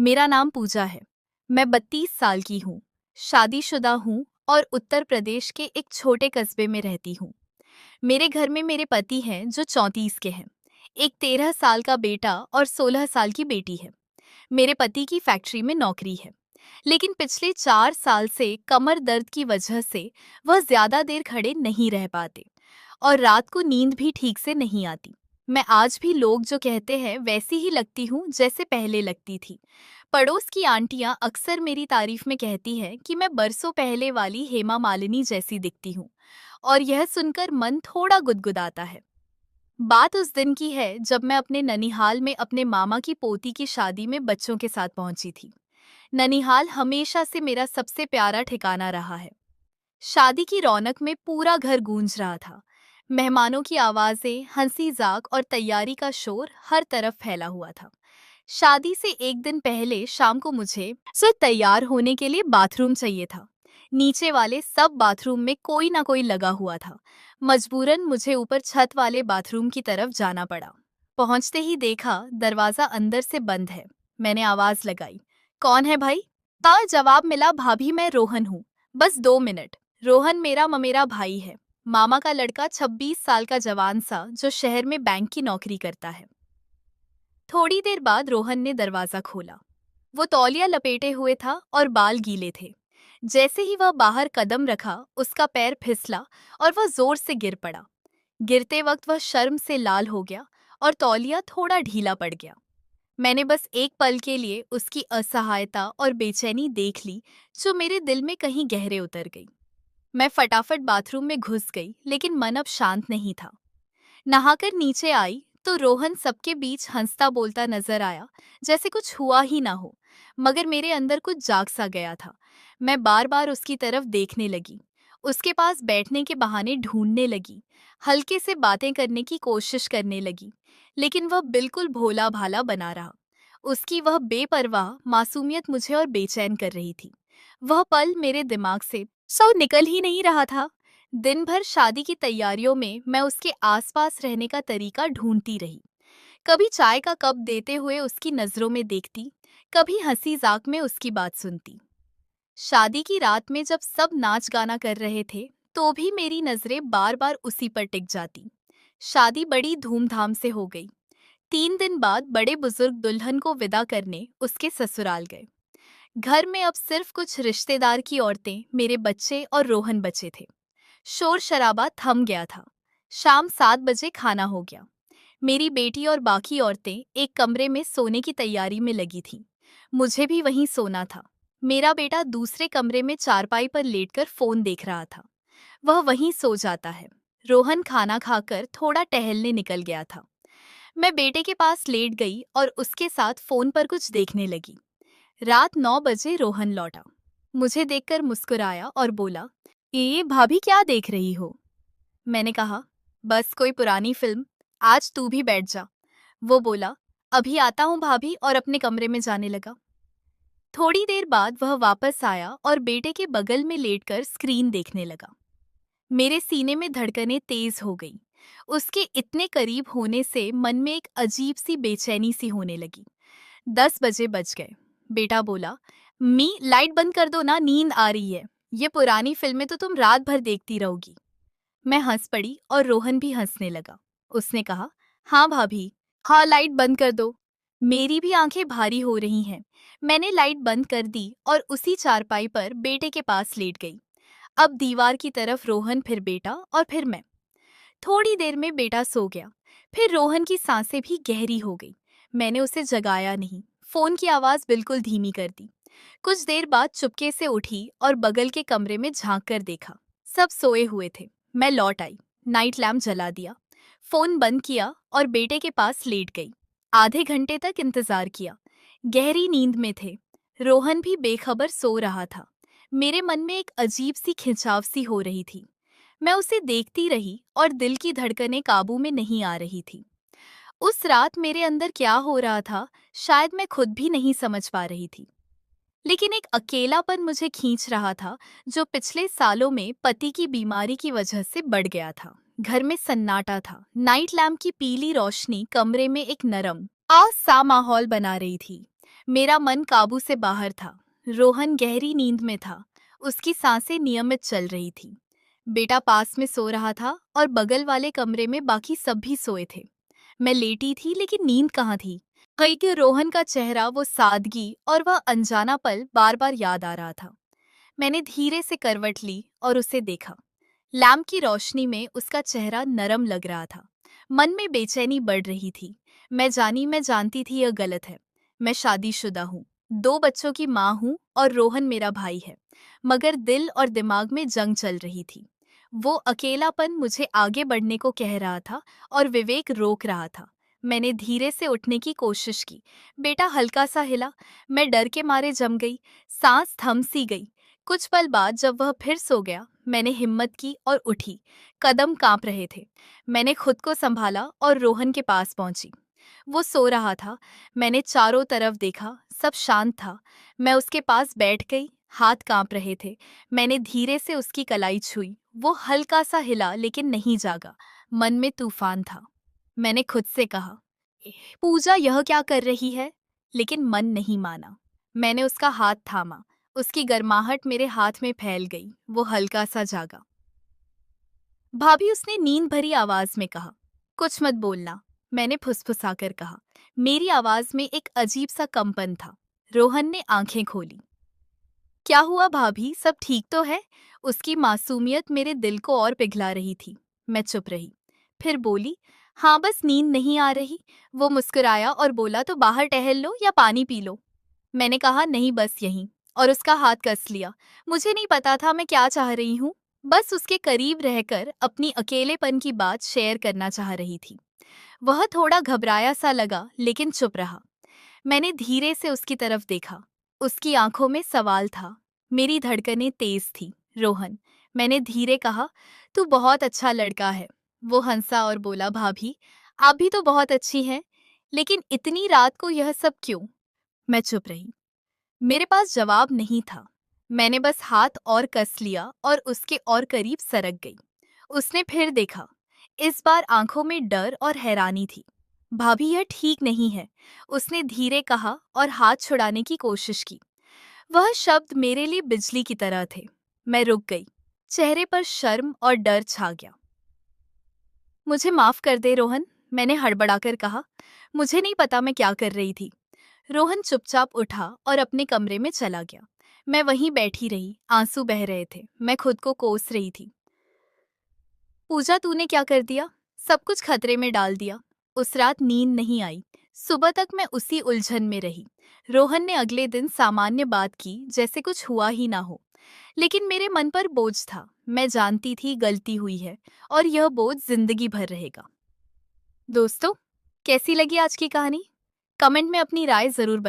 मेरा नाम पूजा है। मैं 32 साल की हूँ, शादीशुदा हूँ और उत्तर प्रदेश के एक छोटे कस्बे में रहती हूँ। मेरे घर में मेरे पति हैं जो 34 के हैं। एक 13 साल का बेटा और 16 साल की बेटी है। मेरे पति की फैक्ट्री में नौकरी है, लेकिन पिछले 4 साल से कमर दर्द की वजह से वह ज्यादा देर खड़े नहीं रह पाते और रात को नींद भी ठीक से नहीं आती। मैं आज भी लोग जो कहते हैं वैसी ही लगती हूँ जैसे पहले लगती थी। पड़ोस की आंटियां अक्सर मेरी तारीफ में कहती हैं कि मैं बरसों पहले वाली हेमा मालिनी जैसी दिखती हूँ और यह सुनकर मन थोड़ा गुदगुदाता है। बात उस दिन की है जब मैं अपने ननिहाल में अपने मामा की पोती की शादी में बच्चों के साथ पहुंची थी। ननिहाल हमेशा से मेरा सबसे प्यारा ठिकाना रहा है। शादी की रौनक में पूरा घर गूंज रहा था। मेहमानों की आवाजें, हंसी जाक और तैयारी का शोर हर तरफ फैला हुआ था। शादी से एक दिन पहले शाम को मुझे तैयार होने के लिए बाथरूम चाहिए था। नीचे वाले सब बाथरूम में कोई ना कोई लगा हुआ था। मजबूरन मुझे ऊपर छत वाले बाथरूम की तरफ जाना पड़ा। पहुंचते ही देखा दरवाजा अंदर से बंद है। मैंने आवाज लगाई, कौन है भाई? जवाब मिला, भाभी मैं रोहन हूँ, बस 2 मिनट। रोहन मेरा ममेरा भाई है, मामा का लड़का, 26 साल का जवान सा जो शहर में बैंक की नौकरी करता है। थोड़ी देर बाद रोहन ने दरवाजा खोला। वो तौलिया लपेटे हुए था और बाल गीले थे। जैसे ही वह बाहर कदम रखा, उसका पैर फिसला और वह जोर से गिर पड़ा। गिरते वक्त वह शर्म से लाल हो गया और तौलिया थोड़ा ढीला पड़ गया। मैंने बस एक पल के लिए उसकी असहायता और बेचैनी देख ली, जो मेरे दिल में कहीं गहरे उतर गई। मैं फटाफट बाथरूम में घुस गई, लेकिन मन अब शांत नहीं था। नहाकर नीचे आई तो रोहन सबके बीच हंसता बोलता नजर आया, जैसे कुछ हुआ ही ना हो। मगर मेरे अंदर कुछ जाग सा गया था। मैं बार बार उसकी तरफ देखने लगी, उसके पास बैठने के बहाने ढूंढने लगी, हल्के से बातें करने की कोशिश करने लगी, लेकिन वह बिल्कुल भोला भाला बना रहा। उसकी वह बेपरवाह मासूमियत मुझे और बेचैन कर रही थी। वह पल मेरे दिमाग से निकल ही नहीं रहा था। दिन भर शादी की तैयारियों में मैं उसके आसपास रहने का तरीका ढूंढती रही। कभी चाय का कप देते हुए उसकी नजरों में देखती, कभी हंसी जाक में उसकी बात सुनती। शादी की रात में जब सब नाच गाना कर रहे थे, तो भी मेरी नजरें बार बार उसी पर टिक जाती। शादी बड़ी धूमधाम से हो गई। 3 दिन बाद बड़े बुजुर्ग दुल्हन को विदा करने उसके ससुराल गए। घर में अब सिर्फ कुछ रिश्तेदार की औरतें, मेरे बच्चे और रोहन बचे थे। शोर शराबा थम गया था। शाम 7 बजे खाना हो गया। मेरी बेटी और बाकी औरतें एक कमरे में सोने की तैयारी में लगी थीं। मुझे भी वहीं सोना था। मेरा बेटा दूसरे कमरे में चारपाई पर लेटकर फोन देख रहा था। वह वहीं सो जाता है। रोहन खाना खाकर थोड़ा टहलने निकल गया था। मैं बेटे के पास लेट गई और उसके साथ फोन पर कुछ देखने लगी। रात 9 बजे रोहन लौटा। मुझे देखकर मुस्कुराया और बोला, ये भाभी क्या देख रही हो? मैंने कहा, बस कोई पुरानी फिल्म, आज तू भी बैठ जा। वो बोला, अभी आता हूँ भाभी, और अपने कमरे में जाने लगा। थोड़ी देर बाद वह वापस आया और बेटे के बगल में लेटकर स्क्रीन देखने लगा। मेरे सीने में धड़कनें तेज हो गई। उसके इतने करीब होने से मन में एक अजीब सी बेचैनी सी होने लगी। 10 बजे बज गए। बेटा बोला, मी लाइट बंद कर दो ना, नींद आ रही है। ये पुरानी फिल्में तो तुम रात भर देखती रहोगी। मैं हंस पड़ी और रोहन भी हंसने लगा। उसने कहा, हाँ भाभी, हाँ लाइट बंद कर दो। मेरी भी आंखें भारी हो रही हैं। मैंने लाइट बंद कर दी और उसी चारपाई पर बेटे के पास लेट गई। अब दीवार की तरफ रोहन, फिर बेटा और फिर मैं। थोड़ी देर में बेटा सो गया। फिर रोहन की सांसें भी गहरी हो गई। मैंने उसे जगाया नहीं, फोन की आवाज बिल्कुल धीमी कर दी। कुछ देर बाद चुपके से उठी और बगल के कमरे में झांक कर देखा। सब सोए हुए थे। मैं लौट आई, नाइट लैम्प जला दिया, फोन बंद किया और बेटे के पास लेट गई। आधे घंटे तक इंतजार किया। गहरी नींद में थे। रोहन भी बेखबर सो रहा था। मेरे मन में एक अजीब सी खिंचाव सी हो रही थी। मैं उसे देखती रही और दिल की धड़कनें काबू में नहीं आ रही थी। उस रात मेरे अंदर क्या हो रहा था, शायद मैं खुद भी नहीं समझ पा रही थी। लेकिन एक अकेलापन मुझे खींच रहा था, जो पिछले सालों में पति की बीमारी की वजह से बढ़ गया था। घर में सन्नाटा था। नाइट लैम्प की पीली रोशनी कमरे में एक नरम सा माहौल बना रही थी। मेरा मन काबू से बाहर था। रोहन गहरी नींद में था। उसकी सांसें नियमित चल रही थी। बेटा पास में सो रहा था और बगल वाले कमरे में बाकी सब भी सोए थे। मैं लेटी थी लेकिन नींद कहाँ थी। कई कि रोहन का चेहरा, वो सादगी और वह अनजाना पल बार बार याद आ रहा था। मैंने धीरे से करवट ली और उसे देखा। लैम्प की रोशनी में उसका चेहरा नरम लग रहा था। मन में बेचैनी बढ़ रही थी। मैं जानती थी यह गलत है। मैं शादीशुदा हूँ, 2 बच्चों की माँ हूँ और रोहन मेरा भाई है। मगर दिल और दिमाग में जंग चल रही थी। वो अकेलापन मुझे आगे बढ़ने को कह रहा था और विवेक रोक रहा था। मैंने धीरे से उठने की कोशिश की। बेटा हल्का सा हिला। मैं डर के मारे जम गई। सांस थम सी गई। कुछ पल बाद जब वह फिर सो गया, मैंने हिम्मत की और उठी। कदम कांप रहे थे। मैंने खुद को संभाला और रोहन के पास पहुंची। वो सो रहा था। मैंने चारों तरफ देखा, सब शांत था। मैं उसके पास बैठ गई। हाथ कांप रहे थे। मैंने धीरे से उसकी कलाई छुई। वो हल्का सा हिला लेकिन नहीं जागा। मन में तूफान था। मैंने खुद से कहा, पूजा यह क्या कर रही है? लेकिन मन नहीं माना। मैंने उसका हाथ थामा। उसकी गर्माहट मेरे हाथ में फैल गई। वो हल्का सा जागा। भाभी, उसने नींद भरी आवाज में कहा। कुछ मत बोलना, मैंने फुसफुसाकर कहा। मेरी आवाज में एक अजीब सा कंपन था। रोहन ने आंखें खोली। क्या हुआ भाभी, सब ठीक तो है? उसकी मासूमियत मेरे दिल को और पिघला रही थी। मैं चुप रही। फिर बोली, हाँ बस नींद नहीं आ रही। वो मुस्कुराया और बोला, तो बाहर टहल लो या पानी पी लो। मैंने कहा, नहीं बस यहीं, और उसका हाथ कस लिया। मुझे नहीं पता था मैं क्या चाह रही हूँ। बस उसके करीब रहकर अपनी अकेलेपन की बात शेयर करना चाह रही थी। वह थोड़ा घबराया सा लगा लेकिन चुप रहा। मैंने धीरे से उसकी तरफ देखा। उसकी आंखों में सवाल था। मेरी धड़कनें तेज थी। रोहन, मैंने धीरे कहा, तू बहुत अच्छा लड़का है। वो हंसा और बोला, भाभी आप भी तो बहुत अच्छी हैं, लेकिन इतनी रात को यह सब क्यों? मैं चुप रही। मेरे पास जवाब नहीं था। मैंने बस हाथ और कस लिया और उसके और करीब सरक गई। उसने फिर देखा। इस बार आंखों में डर और हैरानी थी। भाभी यह ठीक नहीं है, उसने धीरे कहा और हाथ छुड़ाने की कोशिश की। वह शब्द मेरे लिए बिजली की तरह थे। मैं रुक गई। चेहरे पर शर्म और डर छा गया। मुझे माफ कर दे रोहन, मैंने हड़बड़ाकर कहा। मुझे नहीं पता मैं क्या कर रही थी। रोहन चुपचाप उठा और अपने कमरे में चला गया। मैं वहीं बैठी रही। आंसू बह रहे थे। मैं खुद को कोस रही थी। पूजा, तूने क्या कर दिया? सब कुछ खतरे में डाल दिया। उस रात नींद नहीं आई। सुबह तक मैं उसी उलझन में रही। रोहन ने अगले दिन सामान्य बात की जैसे कुछ हुआ ही ना हो। लेकिन मेरे मन पर बोझ था। मैं जानती थी गलती हुई है और यह बोझ जिंदगी भर रहेगा। दोस्तों, कैसी लगी आज की कहानी? कमेंट में अपनी राय जरूर बताएं।